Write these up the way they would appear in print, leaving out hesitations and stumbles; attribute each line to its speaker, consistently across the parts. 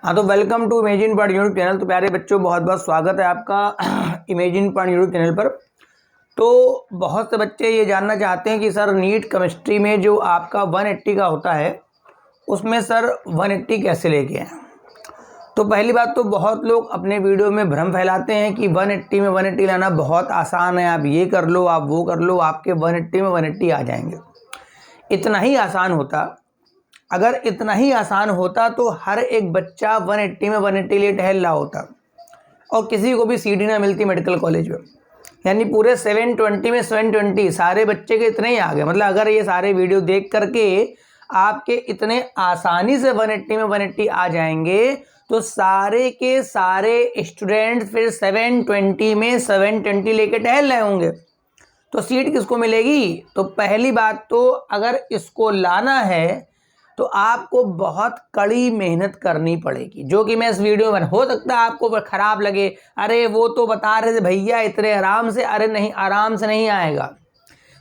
Speaker 1: हाँ तो welcome to imagine point YouTube channel. तो प्यारे बच्चों, बहुत बहुत स्वागत है आपका इमेजिन पॉइंट यूट्यूब चैनल पर। तो बहुत से बच्चे ये जानना चाहते हैं कि सर नीट केमिस्ट्री में जो आपका 180 का होता है उसमें सर 180 कैसे लेके आए। तो पहली बात तो बहुत लोग अपने वीडियो में भ्रम फैलाते हैं कि 180 में 180 लाना बहुत आसान है, आप ये कर लो, आप वो कर लो, आपके 180 में 180 आ जाएंगे। इतना ही आसान होता, अगर इतना ही आसान होता तो हर एक बच्चा 180 में 180 लिए टहल रहा होता और किसी को भी सीट ना मिलती मेडिकल कॉलेज में। यानी पूरे 720 में 720 सारे बच्चे के इतने ही आ गए। मतलब अगर ये सारे वीडियो देख करके आपके इतने आसानी से 180 में 180 आ जाएंगे तो सारे के सारे स्टूडेंट फिर 720 में 720 लेके टहल रहे होंगे। तो सीट किसको मिलेगी? तो पहली बात तो अगर इसको लाना है तो आपको बहुत कड़ी मेहनत करनी पड़ेगी, जो कि मैं इस वीडियो में, हो सकता है आपको खराब लगे, अरे वो तो बता रहे थे भैया इतने आराम से। अरे नहीं, आराम से नहीं आएगा।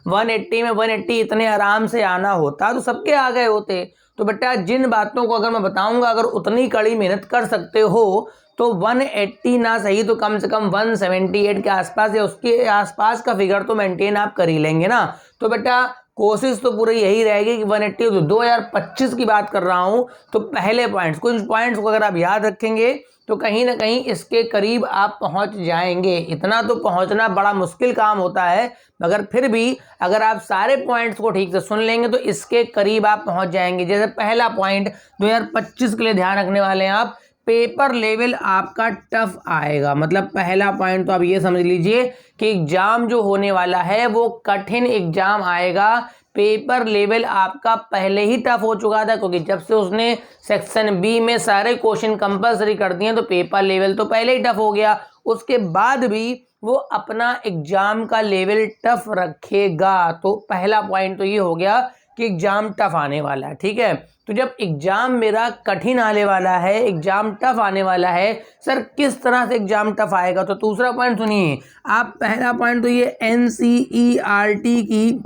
Speaker 1: 180 में 180 इतने आराम से आना होता तो सबके आ गए होते। तो बेटा जिन बातों को अगर मैं बताऊंगा, अगर उतनी कड़ी मेहनत कर सकते हो तो 180 ना सही तो कम से कम 178 के आसपास या उसके आसपास का फिगर तो मेंटेन आप कर ही लेंगे ना। तो बेटा कोशिश तो पूरी यही रहेगी कि 180। तो 2025 की बात कर रहा हूं तो पहले पॉइंट्स, कुछ पॉइंट्स को अगर आप याद रखेंगे तो कहीं ना कहीं इसके करीब आप पहुंच जाएंगे। इतना तो पहुंचना बड़ा मुश्किल काम होता है, मगर फिर भी अगर आप सारे पॉइंट्स को ठीक से सुन लेंगे तो इसके करीब आप पहुंच जाएंगे। जैसे पहला पॉइंट 2025 के लिए ध्यान रखने वाले हैं आप, पेपर लेवल आपका टफ आएगा। मतलब पहला पॉइंट तो आप ये समझ लीजिए कि एग्जाम जो होने वाला है वो कठिन एग्जाम आएगा। पेपर लेवल आपका पहले ही टफ हो चुका था, क्योंकि जब से उसने सेक्शन बी में सारे क्वेश्चन कंपलसरी कर दिए तो पेपर लेवल तो पहले ही टफ हो गया। उसके बाद भी वो अपना एग्जाम का लेवल टफ रखेगा। तो पहला पॉइंट तो ये हो गया कि एग्जाम टफ आने वाला है। ठीक है, तो जब एग्जाम मेरा कठिन आने वाला है, एग्जाम टफ आने वाला है, सर किस तरह से एग्जाम टफ आएगा? तो दूसरा पॉइंट सुनिए आप। पहला पॉइंट तो ये NCERT की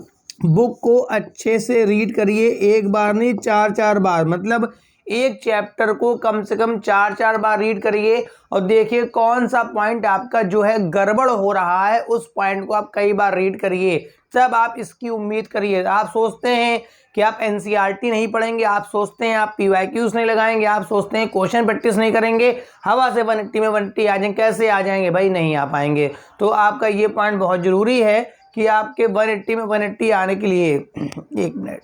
Speaker 1: बुक को अच्छे से रीड करिए, एक बार नहीं 4-4 बार। मतलब एक चैप्टर को कम से कम 4-4 बार रीड करिए और देखिए कौन सा पॉइंट आपका जो है गड़बड़ हो रहा है, उस पॉइंट को आप कई बार रीड करिए, तब आप इसकी उम्मीद करिए। आप सोचते हैं कि आप NCERT नहीं पढ़ेंगे, आप सोचते हैं आप PYQs नहीं लगाएंगे, आप सोचते हैं क्वेश्चन प्रैक्टिस नहीं करेंगे, हवा से 180 में 180 आ जाएंगे। कैसे आ जाएंगे भाई? नहीं आ पाएंगे। तो आपका ये पॉइंट बहुत जरूरी है कि आपके 180 में 180 आने के लिए एक मिनट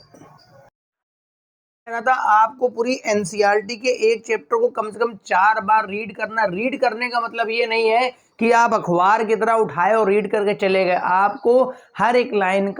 Speaker 1: था, आपको पूरी NCERT के एक चैप्टर को कम से कम 4 बार रीड करना। रीड करने का मतलब ये नहीं है कि आप अखबार की तरह उठाए और रीड करके चले गए। आपको हर एक लाइन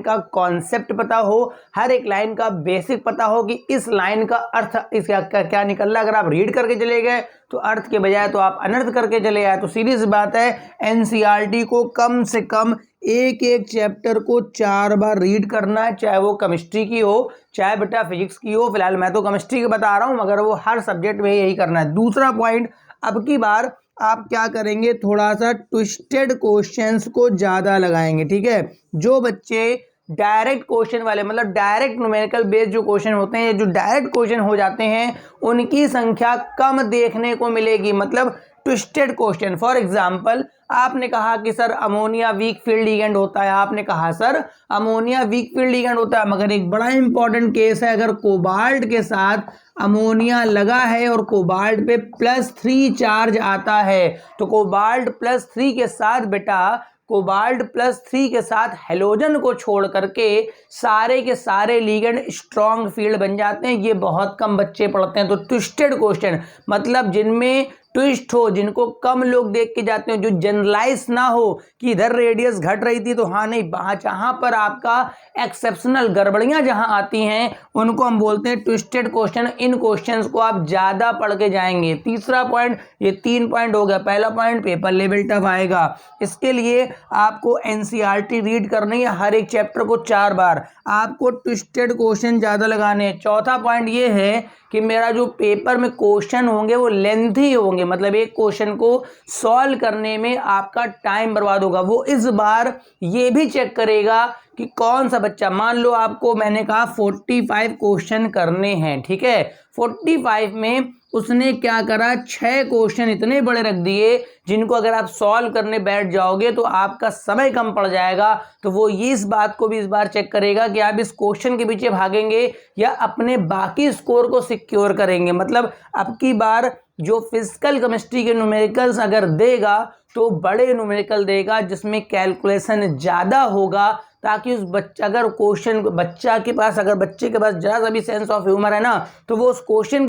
Speaker 1: का कॉन्सेप्ट पता हो, हर एक लाइन का बेसिक पता हो कि इस लाइन का अर्थ इसका क्या निकल रहा है। अगर आप रीड करके चले गए तो अर्थ के बजाय तो आप अनर्थ करके चले आए। तो सीधी सी बात है, NCERT को कम से कम एक एक चैप्टर को 4 बार रीड करना है, चाहे वो केमिस्ट्री की हो चाहे बेटा फिजिक्स की हो। फिलहाल मैं तो केमिस्ट्री की बता रहा हूं, मगर वो हर सब्जेक्ट में यही करना है। दूसरा पॉइंट, अब की बार आप क्या करेंगे, थोड़ा सा ट्विस्टेड क्वेश्चंस को ज्यादा लगाएंगे। ठीक है, जो बच्चे डायरेक्ट क्वेश्चन वाले, मतलब डायरेक्ट न्यूमेरिकल बेस्ड जो क्वेश्चन होते हैं, जो डायरेक्ट क्वेश्चन हो जाते हैं, उनकी संख्या कम देखने को मिलेगी। मतलब ट्विस्टेड क्वेश्चन, फॉर एग्जांपल आपने कहा कि sir ammonia weak field ligand होता है, आपने कहा sir ammonia weak field ligand होता है, मगर एक बड़ा इंपॉर्टेंट केस है, अगर कोबाल्ट के साथ अमोनिया लगा है और कोबाल्ट पे +3 चार्ज आता है, तो कोबाल्ट +3 के साथ बेटा, कोबाल्ट +3 के साथ हेलोजन को छोड़ करके सारे के सारे लिगेंड स्ट्रॉन्ग फील्ड बन जाते हैं। ये बहुत कम बच्चे पढ़ते हैं। तो ट्विस्टेड क्वेश्चन मतलब जिनमें ट्विस्ट हो, जिनको कम लोग देख के जाते हैं, जो जनरलाइज ना हो कि इधर रेडियस घट रही थी तो हाँ नहीं, जहां पर आपका एक्सेप्शनल गड़बड़ियां जहां आती हैं उनको हम बोलते हैं ट्विस्टेड क्वेश्चन। इन क्वेश्चंस को आप ज्यादा पढ़ के जाएंगे। तीसरा पॉइंट, ये 3 पॉइंट हो गया। पहला पॉइंट पेपर लेवल टफ आएगा, इसके लिए आपको NCERT रीड करनी है, हर एक चैप्टर को 4 बार। आपको ट्विस्टेड क्वेश्चन ज्यादा लगाने हैं। चौथा पॉइंट ये है कि मेरा जो पेपर में क्वेश्चन होंगे वो लेंथी होंगे, मतलब एक क्वेश्चन को सॉल्व करने में आपका टाइम बर्बाद होगा। वो इस बार ये भी चेक करेगा कि कौन सा बच्चा, मान लो आपको मैंने कहा 45 क्वेश्चन करने हैं, ठीक है, 45 में उसने क्या करा, 6 क्वेश्चन इतने बड़े रख दिए जिनको अगर आप सॉल्व करने बैठ जाओगे तो आपका समय कम पड़ जाएगा। तो वो ये इस बात को भी इस बार चेक करेगा कि आप इस क्वेश्चन के पीछे भागेंगे या अपने बाकी स्कोर को सिक्योर करेंगे। मतलब अब की बार जो फिजिकल केमिस्ट्री के न्यूमेरिकल्स अगर देगा तो बड़े न्यूमेरिकल देगा जिसमें कैलकुलेशन ज़्यादा होगा, ताकि उस बच्चा अगर क्वेश्चन बच्चे के पास जरा सा भी सेंस ऑफ ह्यूमर है ना, तो वो उस क्वेश्चन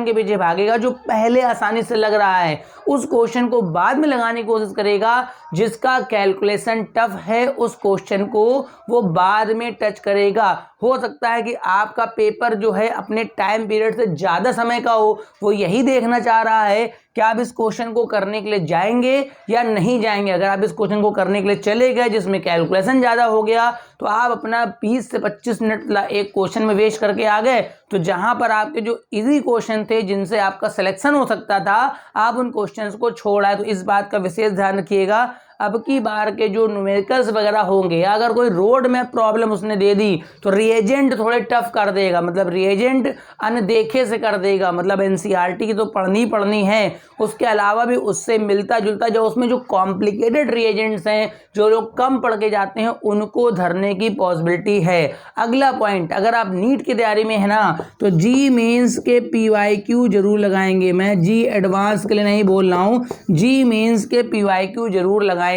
Speaker 1: के पीछे भागेगा जो पहले आसानी से लग रहा है, उस क्वेश्चन को बाद में लगाने की कोशिश करेगा। जिसका कैलकुलेशन टफ है उस क्वेश्चन को वो बाद में टच करेगा। हो सकता है कि आपका पेपर जो है अपने टाइम पीरियड से ज़्यादा समय का हो, वो यही देखना चाह रहा है कि आप इस क्वेश्चन को करने के लिए जाएंगे या नहीं जाएंगे। अगर आप इस क्वेश्चन को करने के लिए चले गए जिसमें कैलकुलेशन ज़्यादा हो गया तो आप अपना 20 से 25 मिनट एक क्वेश्चन में वेस्ट करके आ गए, तो जहां पर आपके जो इजी क्वेश्चन थे जिनसे आपका सिलेक्शन हो सकता था, आप उन क्वेश्चंस को छोड़ आए। तो इस बात का विशेष ध्यान रखिएगा। अब की बार के जो न्यूमेरिकल्स वगैरह होंगे, अगर कोई रोड मैप प्रॉब्लम उसने दे दी तो रिएजेंट थोड़े टफ कर देगा, मतलब रिएजेंट अनदेखे से कर देगा। मतलब एनसीईआरटी की तो पढ़नी है, उसके अलावा भी उससे मिलता जुलता जो उसमें जो कॉम्प्लिकेटेड रिएजेंट्स हैं, जो लोग कम पढ़ के जाते हैं, उनको धरने की पॉसिबिलिटी है। अगला पॉइंट, अगर आप नीट की तैयारी में है ना तो जी मेंस के पीवाईक्यू जरूर लगाएंगे। मैं जी एडवांस के लिए नहीं बोल रहा हूँ, जी मेंस के पीवाईक्यू जरूर लगाएंगे।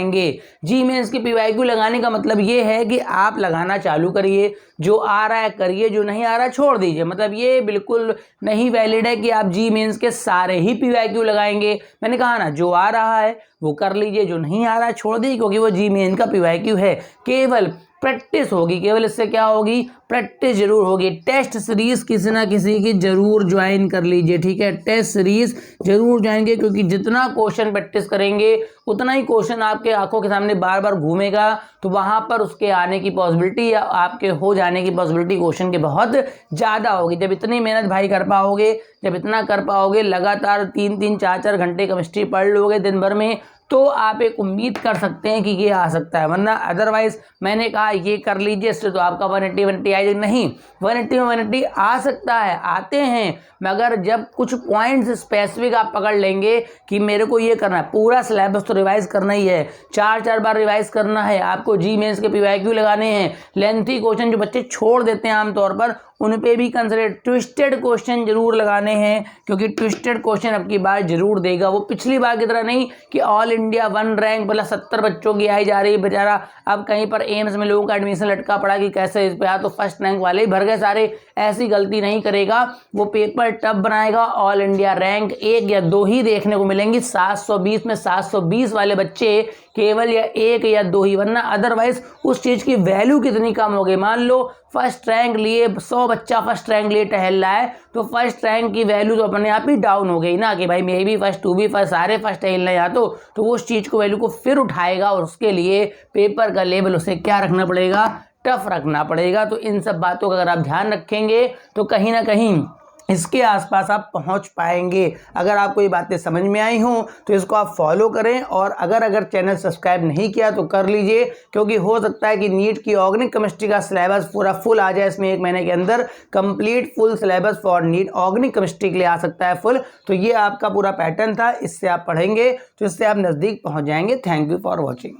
Speaker 1: जी मेंस के पीवाईक्यू लगाने का मतलब ये है कि आप लगाना चालू करिए, जो आ रहा है करिए, जो नहीं आ रहा है छोड़ दीजिए। मतलब ये बिल्कुल नहीं वैलिड है कि आप जी मेंस के सारे ही पीवाईक्यू लगाएंगे। मैंने कहा ना, जो आ रहा है वो कर लीजिए, जो नहीं आ रहा है छोड़ दीजिए, क्योंकि वो जी मेंस का पीवाईक्यू है। केवल प्रैक्टिस होगी, केवल इससे क्या होगी, प्रैक्टिस जरूर होगी। टेस्ट सीरीज किसी ना किसी की जरूर ज्वाइन कर लीजिए, ठीक है, टेस्ट सीरीज जरूर ज्वाइन कीजिए, क्योंकि जितना क्वेश्चन प्रैक्टिस करेंगे उतना ही क्वेश्चन आपके आंखों के सामने बार बार घूमेगा, तो वहां पर उसके आने की पॉसिबिलिटी या आपके हो जाने की पॉसिबिलिटी क्वेश्चन की बहुत ज़्यादा होगी। जब इतनी मेहनत भाई कर पाओगे, जब इतना कर पाओगे, लगातार 3-3 4-4 घंटे केमिस्ट्री पढ़ लोगे दिन भर में, तो आप एक उम्मीद कर सकते हैं कि ये आ सकता है। वरना अदरवाइज मैंने कहा ये कर लीजिए, इससे तो आपका 180 आएगा नहीं। 180 में 180 आ सकता है, आते हैं, मगर जब कुछ पॉइंट्स स्पेसिफिक आप पकड़ लेंगे कि मेरे को ये करना है, पूरा सिलेबस तो रिवाइज करना ही है, 4-4 बार रिवाइज करना है आपको, जी मेंस के पीवाईक्यू लगाने हैं, लेंथी क्वेश्चन जो बच्चे छोड़ देते हैं आमतौर पर उन पे भी कंसिडर, ट्विस्टेड क्वेश्चन जरूर लगाने हैं, क्योंकि ट्विस्टेड क्वेश्चन अब की बार जरूर देगा। वो पिछली बार की तरह नहीं कि ऑल इंडिया 1 रैंक मतलब 70 बच्चों की आई जा रही है, बेचारा अब कहीं पर एम्स में लोगों का एडमिशन लटका पड़ा कि कैसे इस पे आ, तो फर्स्ट रैंक वाले ही भर गए सारे। ऐसी गलती नहीं करेगा, वो पेपर टफ बनाएगा। ऑल इंडिया रैंक 1 या 2 ही देखने को मिलेंगी, 720 में 720 वाले बच्चे केवल या 1 या 2 ही, वरना अदरवाइज उस चीज की वैल्यू कितनी कम हो गई। मान लो फर्स्ट रैंक लिए 100 बच्चा फर्स्ट रैंक लिए टहल रहा है, तो फर्स्ट रैंक की वैल्यू तो अपने आप ही डाउन हो गई ना, कि भाई मैं भी फर्स्ट, तू भी फर्स्ट, सारे फर्स्ट टहल रहे, तो वो उस चीज को वैल्यू को फिर उठाएगा, और उसके लिए पेपर का लेवल उसे क्या रखना पड़ेगा, टफ रखना पड़ेगा। तो इन सब बातों का अगर आप ध्यान रखेंगे तो कहीं ना कहीं इसके आसपास आप पहुंच पाएंगे। अगर आपको ये बातें समझ में आई हों तो इसको आप फॉलो करें, और अगर चैनल सब्सक्राइब नहीं किया तो कर लीजिए, क्योंकि हो सकता है कि नीट की ऑर्गेनिक केमिस्ट्री का सिलेबस पूरा फुल आ जाए इसमें 1 महीने के अंदर, complete full syllabus for NEET organic chemistry के लिए आ सकता है फुल। तो ये आपका पूरा पैटर्न था, इससे आप पढ़ेंगे तो इससे आप नज़दीक पहुँच जाएंगे। Thank you for watching.